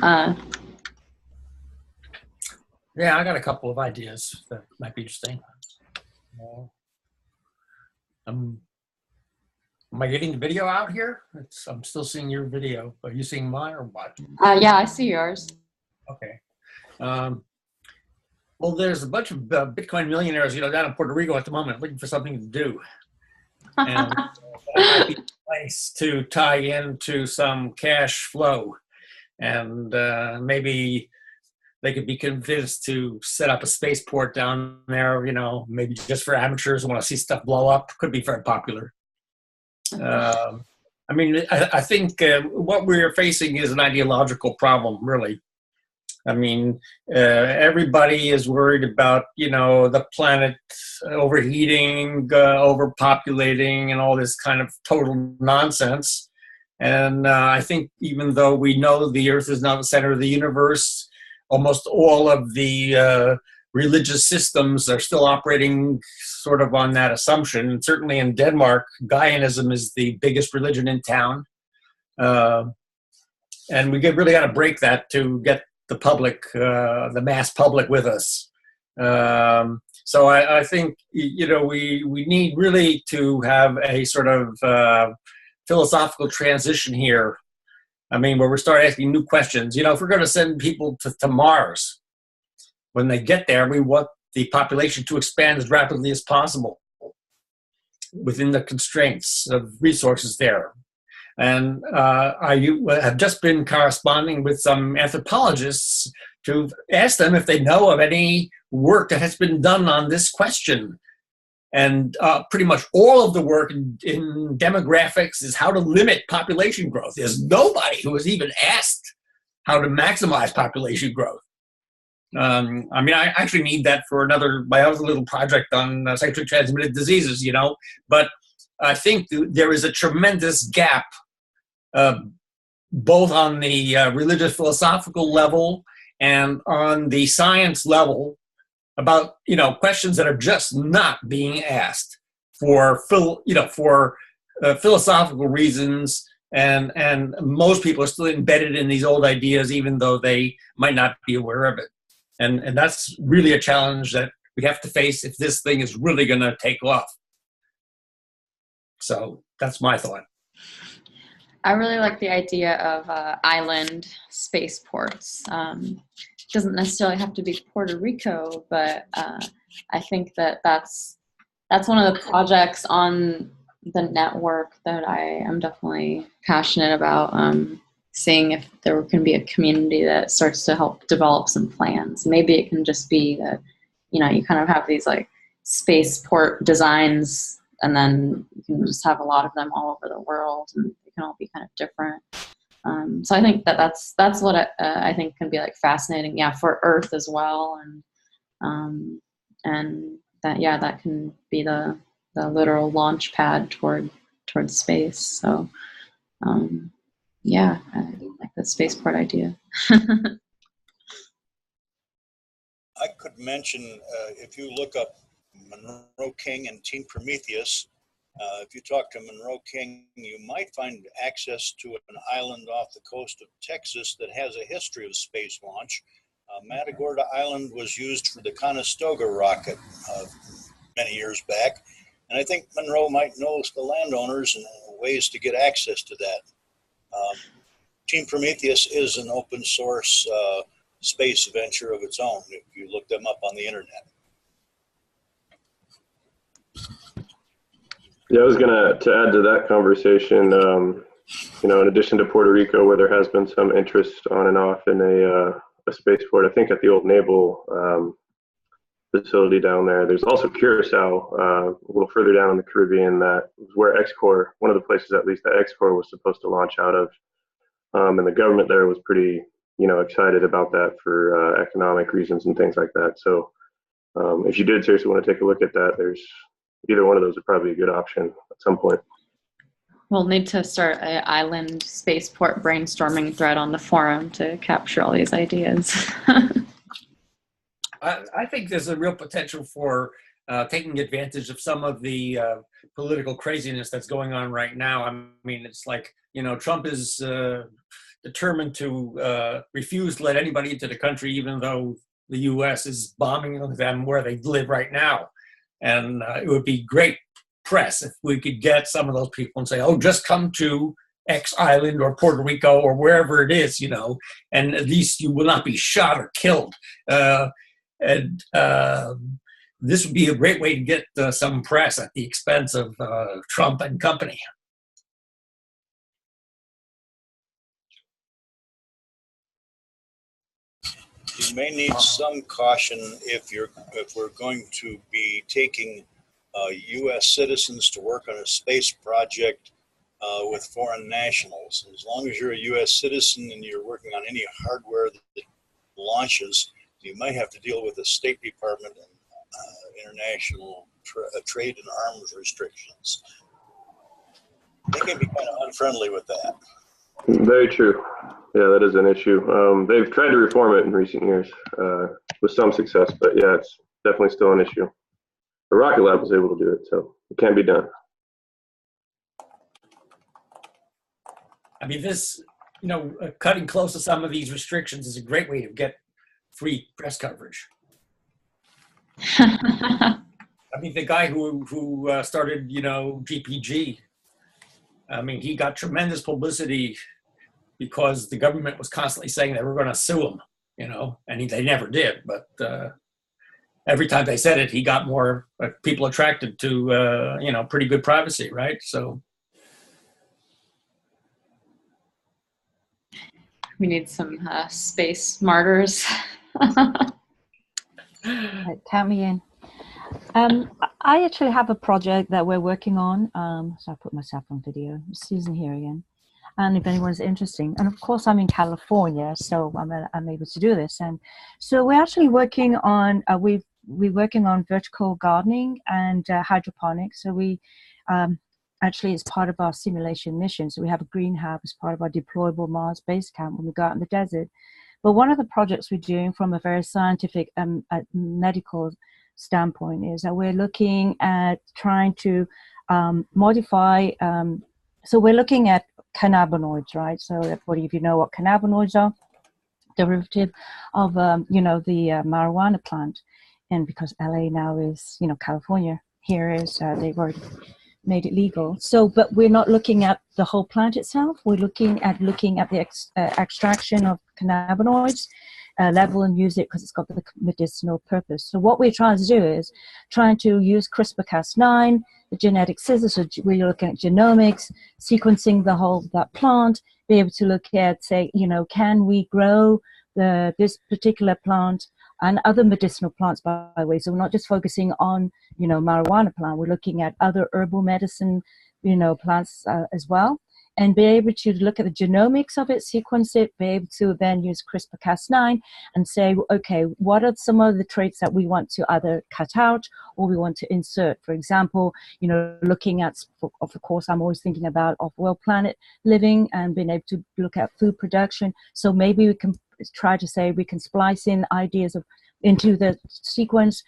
Speaker 11: Yeah, I got a couple of ideas that might be interesting. Am I getting the video out here? I'm still seeing your video. Are you seeing mine or what?
Speaker 1: Yeah, I see yours.
Speaker 11: Okay. Well, there's a bunch of Bitcoin millionaires, down in Puerto Rico at the moment looking for something to do. And that might be a place to tie into some cash flow. And maybe they could be convinced to set up a spaceport down there, maybe just for amateurs who want to see stuff blow up. Could be very popular. I think what we're facing is an ideological problem, really. Everybody is worried about, the planet overheating, overpopulating, and all this kind of total nonsense. And I think even though we know the Earth is not the center of the universe, almost all of the religious systems are still operating sort of on that assumption. And certainly in Denmark, Gaianism is the biggest religion in town. And we really got to break that to get the public, the mass public with us. So I think, we need really to have a sort of philosophical transition here. Where we start asking new questions. If we're going to send people to Mars, when they get there, we want the population to expand as rapidly as possible within the constraints of resources there. And I have just been corresponding with some anthropologists to ask them if they know of any work that has been done on this question. And pretty much all of the work in demographics is how to limit population growth. There's nobody who has even asked how to maximize population growth. I actually need that for my other little project on sexually transmitted diseases, But I think there is a tremendous gap, both on the religious philosophical level and on the science level, about questions that are just not being asked for philosophical reasons, and most people are still embedded in these old ideas, even though they might not be aware of it. And that's really a challenge that we have to face if this thing is really going to take off. So that's my thought.
Speaker 1: I really like the idea of island spaceports. Doesn't necessarily have to be Puerto Rico, but I think that's one of the projects on the network that I am definitely passionate about. Seeing if there can be a community that starts to help develop some plans. Maybe it can just be that you kind of have these like spaceport designs, and then you can just have a lot of them all over the world, and they can all be kind of different. So I think that's what I think can be like fascinating, for Earth as well, and that can be the literal launch pad toward space. So I like the spaceport idea.
Speaker 9: I could mention if you look up Monroe King and Team Prometheus. If you talk to Monroe King, you might find access to an island off the coast of Texas that has a history of space launch. Matagorda Island was used for the Conestoga rocket many years back. And I think Monroe might know the landowners and ways to get access to that. Team Prometheus is an open source space venture of its own, if you look them up on the internet.
Speaker 5: Yeah, I was to add to that conversation, in addition to Puerto Rico, where there has been some interest on and off in a spaceport, I think at the old naval facility down there, there's also Curacao, a little further down in the Caribbean, that was where X-Corps, one of the places at least that X-Corps was supposed to launch out of. And the government there was pretty, excited about that for economic reasons and things like that. So if you did seriously want to take a look at that, there's either one of those would probably be a good option at some point.
Speaker 1: We'll need to start an island spaceport brainstorming thread on the forum to capture all these ideas.
Speaker 11: I think there's a real potential for taking advantage of some of the political craziness that's going on right now. I mean, it's like, you know, Trump is determined to refuse to let anybody into the country, even though the U.S. is bombing them where they live right now. And it would be great press if we could get some of those people and say, oh, just come to X island or Puerto Rico or wherever it is, you know, and at least you will not be shot or killed. And this would be a great way to get some press at the expense of Trump and company.
Speaker 9: You may need some caution if we're going to be taking U.S. citizens to work on a space project with foreign nationals. As long as you're a U.S. citizen and you're working on any hardware that launches, you might have to deal with the State Department and international trade and arms restrictions. They can be kind of unfriendly with that.
Speaker 5: Very true. Yeah, that is an issue. They've tried to reform it in recent years with some success, but yeah, it's definitely still an issue. The Rocket Lab was able to do it, so it can be done.
Speaker 11: I mean, this, you know, cutting close to some of these restrictions is a great way to get free press coverage. I mean, the guy who started, you know, GPG, I mean, he got tremendous publicity because the government was constantly saying they were going to sue him, you know, and they never did. But every time they said it, he got more people attracted to, you know, pretty good privacy, right? So
Speaker 1: we need some space martyrs.
Speaker 3: Right, count me in. I actually have a project that we're working on. So I put myself on video. Susan here again. And if anyone's interested, and of course I'm in California, so I'm able to do this. And so we're actually working on we're working on vertical gardening and hydroponics. So we actually, it's part of our simulation mission. So we have a greenhouse as part of our deployable Mars base camp when we go out in the desert. But one of the projects we're doing from a very scientific medical standpoint is that we're looking at trying to modify. So we're looking at cannabinoids, right? So everybody, if you know what cannabinoids are, derivative of you know, the marijuana plant. And because LA now is, you know, California here is they've already made it legal. So, but we're not looking at the whole plant itself. We're looking at the extraction of cannabinoids level and use it because it's got the medicinal purpose. So what we're trying to do is trying to use CRISPR-Cas9, the genetic scissors. So we're looking at genomics, sequencing the whole that plant, be able to look at, say, you know, can we grow this particular plant and other medicinal plants, by the way. So we're not just focusing on, you know, marijuana plant. We're looking at other herbal medicine, you know, plants as well, and be able to look at the genomics of it, sequence it, be able to then use CRISPR-Cas9 and say, okay, what are some of the traits that we want to either cut out or we want to insert? For example, you know, looking at, of course, I'm always thinking about off-world planet living and being able to look at food production. So maybe we can try to say we can splice in ideas of into the sequence,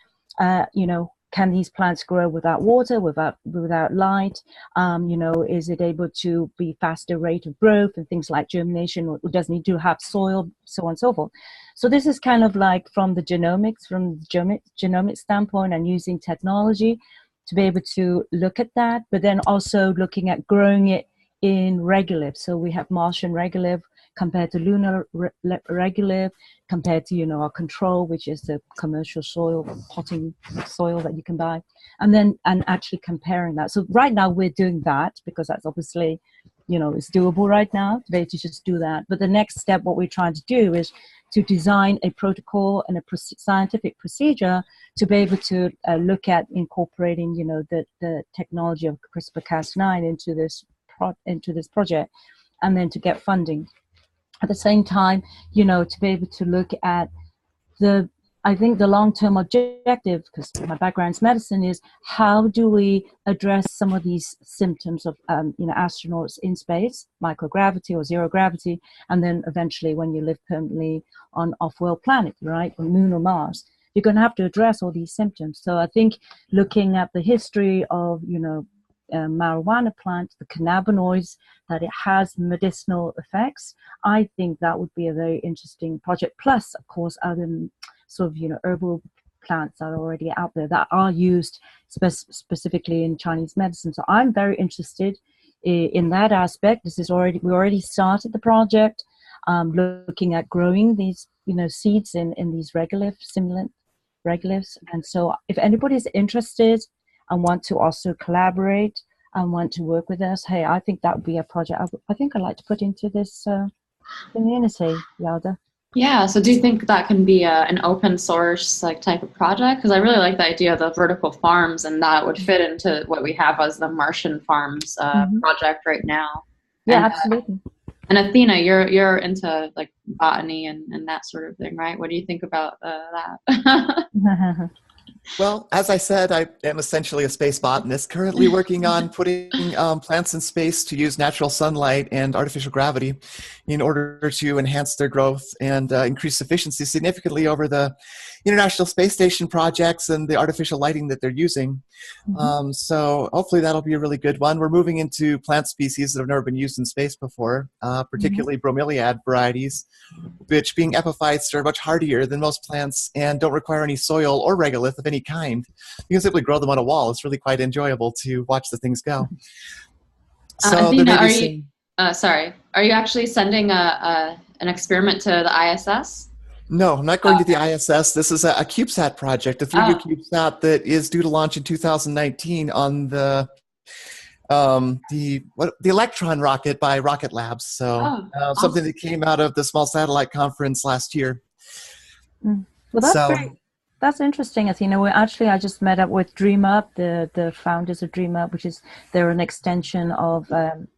Speaker 3: you know, can these plants grow without water, without light? You know, is it able to be faster rate of growth and things like germination, or does it need to have soil, so on and so forth. So this is kind of like from the genomics, genomic standpoint, and using technology to be able to look at that, but then also looking at growing it in regolith. So we have Martian regolith compared to lunar regolith, compared to, you know, our control, which is the commercial soil, potting soil that you can buy, and actually comparing that. So right now we're doing that because that's obviously, you know, it's doable right now to be able to just do that. But the next step, what we're trying to do is to design a protocol and a scientific procedure to be able to look at incorporating, you know, the technology of CRISPR-Cas9 into this project, and then to get funding. At the same time, you know, to be able to look at I think the long-term objective, because my background is medicine, is how do we address some of these symptoms of, you know, astronauts in space, microgravity or zero gravity, and then eventually when you live permanently on off-world planet, right, on Moon or Mars. you're going to have to address all these symptoms. So I think looking at the history of, marijuana plants, the cannabinoids, that it has medicinal effects, I think that would be a very interesting project. Plus, of course, other sort of, herbal plants that are already out there that are used specifically in Chinese medicine. So I'm very interested in that aspect. We already started the project, looking at growing these, seeds in these simulant regoliths. And so if anybody's interested and want to also collaborate and want to work with us, hey, I think that would be a project I think I'd like to put into this community, Yalda.
Speaker 1: Yeah, so do you think that can be an open source type of project? Because I really like the idea of the vertical farms, and that would fit into what we have as the Martian Farms project right now.
Speaker 3: Yeah, absolutely.
Speaker 1: And Athena, you're into botany and that sort of thing, right? What do you think about that?
Speaker 10: Well, as I said, I am essentially a space botanist, currently working on putting plants in space to use natural sunlight and artificial gravity in order to enhance their growth and increase efficiency significantly over the International Space Station projects and the artificial lighting that they're using. So hopefully that'll be a really good one. We're moving into plant species that have never been used in space before, particularly bromeliad varieties, which, being epiphytes, are much hardier than most plants and don't require any soil or regolith of any kind. You can simply grow them on a wall. It's really quite enjoyable to watch the things go. So
Speaker 1: Athena, are you actually sending an experiment to the ISS?
Speaker 10: No, I'm not going to the ISS. This is a CubeSat project, a 3D CubeSat that is due to launch in 2019 on the Electron rocket by Rocket Labs. So something that came out of the Small Satellite Conference last year.
Speaker 3: Well, that's great. That's interesting, Athena. I just met up with DreamUp, the founders of DreamUp, they're an extension of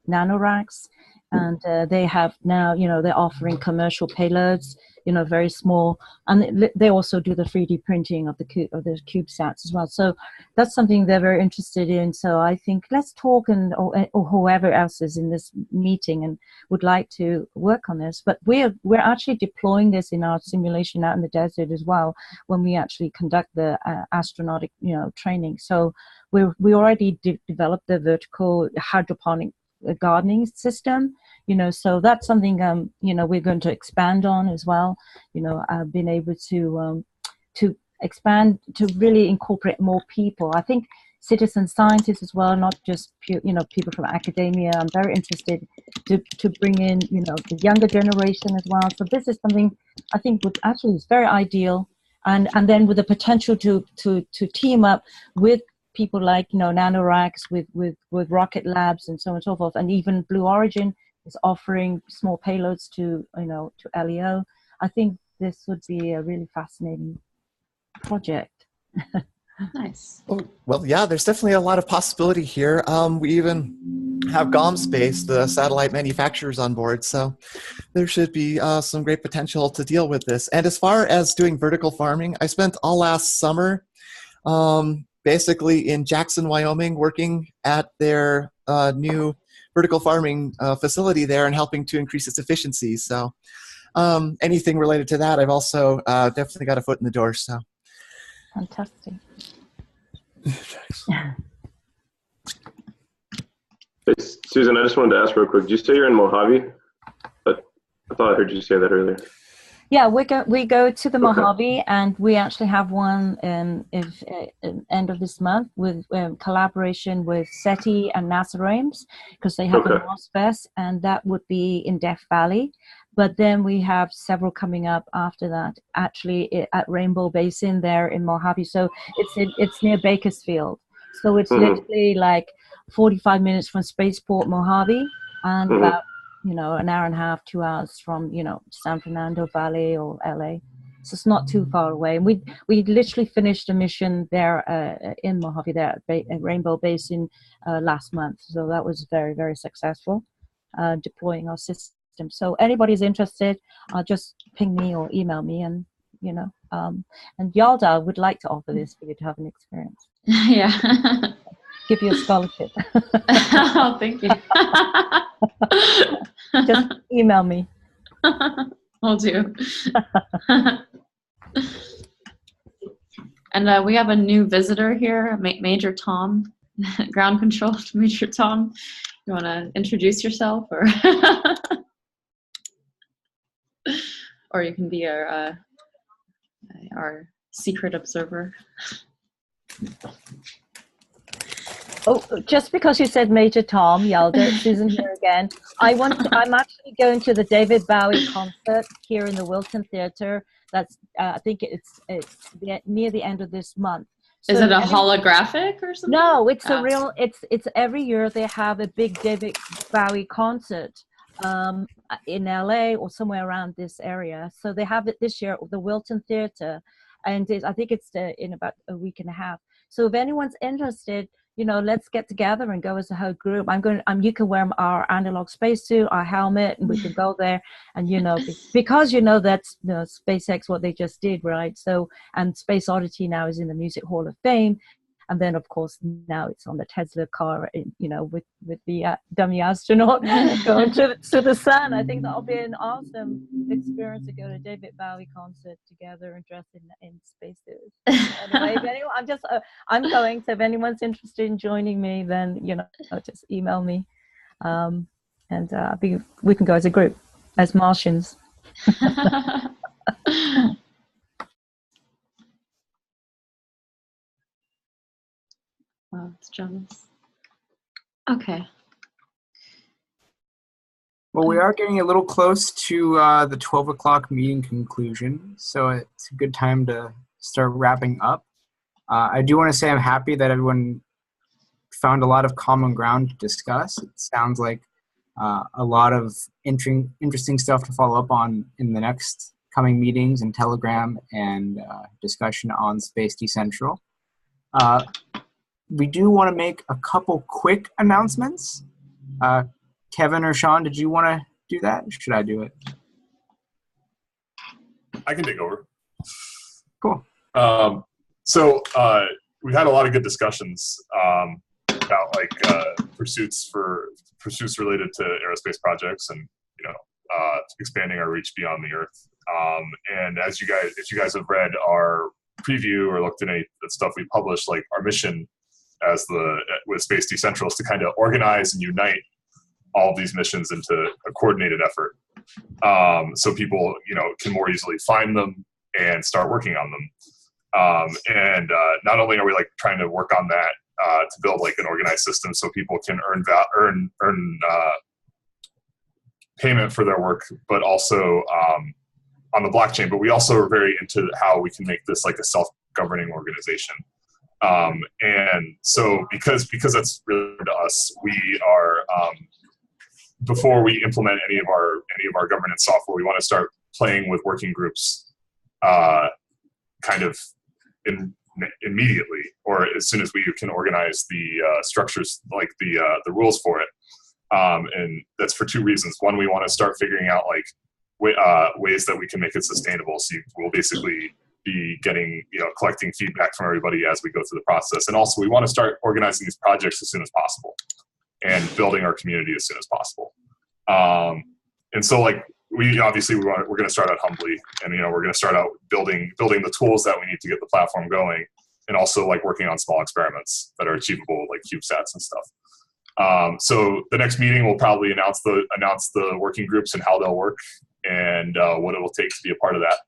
Speaker 3: NanoRacks. And they have now, they're offering commercial payloads, very small, and they also do the 3D printing of the CubeSats as well. So that's something they're very interested in. So I think let's talk, or whoever else is in this meeting and would like to work on this. But we're actually deploying this in our simulation out in the desert as well when we actually conduct the astronautic, training. So we already developed the vertical hydroponic gardening system, so that's something we're going to expand on as well. I've been able to expand to really incorporate more people. I think citizen scientists as well, not just people from academia. I'm very interested to bring in the younger generation as well. So this is something I think is very ideal, and then with the potential to team up with people like NanoRacks, with Rocket Labs and so on and so forth, and even Blue Origin is offering small payloads to LEO. I think this would be a really fascinating project.
Speaker 1: Nice.
Speaker 10: Well, yeah, there's definitely a lot of possibility here. We even have GomSpace, the satellite manufacturers, on board, so there should be some great potential to deal with this. And as far as doing vertical farming, I spent all last summer basically in Jackson, Wyoming, working at their new vertical farming facility there and helping to increase its efficiency. So anything related to that, I've also definitely got a foot in the door. So
Speaker 3: fantastic.
Speaker 5: Hey, Susan, I just wanted to ask real quick. Did you say you're in Mojave? But I thought I heard you say that earlier.
Speaker 3: Yeah, we go to the Mojave, and we actually have one end of this month with collaboration with SETI and NASA Ames, because they have a Mars Fest, and that would be in Death Valley. But then we have several coming up after that, actually at Rainbow Basin there in Mojave. So it's near Bakersfield. So it's literally like 45 minutes from Spaceport Mojave, and about an hour and a half, 2 hours from, San Fernando Valley or LA. So it's not too far away. And we literally finished a mission there in Mojave, there at Rainbow Basin last month. So that was very, very successful, deploying our system. So anybody's interested, just ping me or email me, and, and Yalda would like to offer this for you to have an experience.
Speaker 1: Yeah.
Speaker 3: Give you a scholarship.
Speaker 1: Oh, thank you.
Speaker 3: Just email me.
Speaker 1: Will do. And we have a new visitor here, Major Tom, ground control. Major Tom, you want to introduce yourself, or or you can be our secret observer.
Speaker 3: Oh, just because you said Major Tom, Yalda, Susan here again. I'm actually going to the David Bowie concert here in the Wilton Theatre. That's I think it's near the end of this month. So
Speaker 1: is it a holographic or something?
Speaker 3: No, it's a real. It's every year they have a big David Bowie concert in LA or somewhere around this area. So they have it this year at the Wilton Theatre, and I think it's in about a week and a half. So if anyone's interested, let's get together and go as a whole group. You can wear our analog spacesuit, our helmet, and we can go there. And because that's SpaceX what they just did, right? So, and Space Oddity now is in the Music Hall of Fame, and then of course now it's on the Tesla car, with the dummy astronaut going to the sun. I think that'll be an awesome experience to go to a David Bowie concert together and dress in spacesuits. Anyway, I'm going. So if anyone's interested in joining me, then just email me, and we can go as a group, as Martians.
Speaker 1: Wow, it's jealous. Okay.
Speaker 2: Well, we are getting a little close to the 12 o'clock meeting conclusion, so it's a good time to start wrapping up. I do want to say I'm happy that everyone found a lot of common ground to discuss. It sounds like a lot of interesting stuff to follow up on in the next coming meetings and Telegram and discussion on Space Decentral. We do want to make a couple quick announcements. Kevin or Sean, did you want to do that? Or should I do it?
Speaker 4: I can take over.
Speaker 2: Cool.
Speaker 4: So we've had a lot of good discussions about pursuits related to aerospace projects and expanding our reach beyond the Earth. And if you guys have read our preview or looked at any of the stuff we published, like our mission with Space Decentral is to kind of organize and unite all of these missions into a coordinated effort, so people can more easily find them and start working on them. And not only are we trying to work on that to build an organized system so people can earn payment for their work, but also on the blockchain. But we also are very into how we can make this a self-governing organization. And so because that's really to us, we are before we implement any of our governance software, we want to start playing with working groups kind of immediately, or as soon as we can organize the structures, the rules for it. And that's for two reasons. One, we want to start figuring out ways that we can make it sustainable. So we'll basically be getting, collecting feedback from everybody as we go through the process. And also we want to start organizing these projects as soon as possible and building our community as soon as possible. And so we're going to start out humbly, and, we're going to start out building the tools that we need to get the platform going, and also working on small experiments that are achievable, like CubeSats and stuff. So the next meeting will probably announce the working groups and how they'll work and what it will take to be a part of that.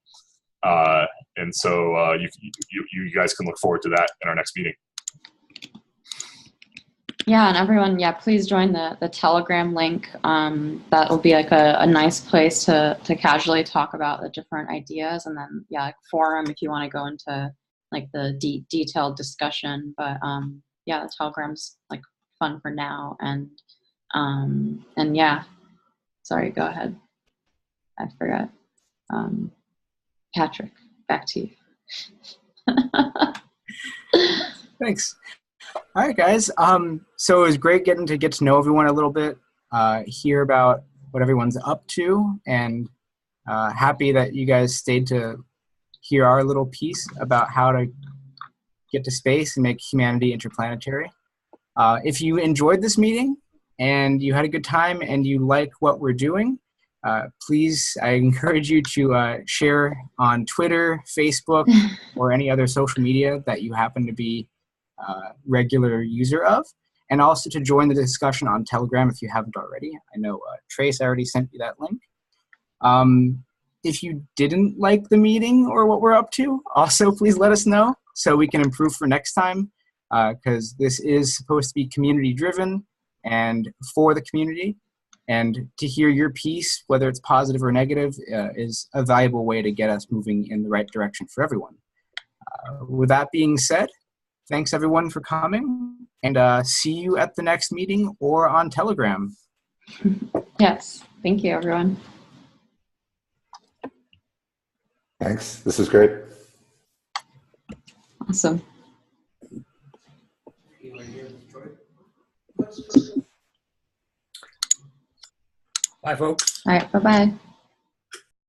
Speaker 4: And so you guys can look forward to that in our next meeting.
Speaker 1: Yeah, and everyone, please join the Telegram link. That will be a nice place to casually talk about the different ideas, and then forum if you want to go into the detailed discussion. But the Telegram's fun for now, and sorry, go ahead. I forgot. Patrick, back to you.
Speaker 2: Thanks. All right, guys. So it was great getting to get to know everyone a little bit, hear about what everyone's up to, and happy that you guys stayed to hear our little piece about how to get to space and make humanity interplanetary. If you enjoyed this meeting and you had a good time and you like what we're doing, please, I encourage you to share on Twitter, Facebook, or any other social media that you happen to be a regular user of, and also to join the discussion on Telegram if you haven't already. I know Trace already sent you that link. If you didn't like the meeting or what we're up to, also please let us know so we can improve for next time, because this is supposed to be community driven and for the community. And to hear your piece, whether it's positive or negative, is a valuable way to get us moving in the right direction for everyone. With that being said, thanks everyone for coming, and see you at the next meeting or on Telegram.
Speaker 1: Yes, thank you everyone.
Speaker 7: Thanks. This is great.
Speaker 1: Awesome.
Speaker 11: Bye, folks.
Speaker 1: All right, bye-bye.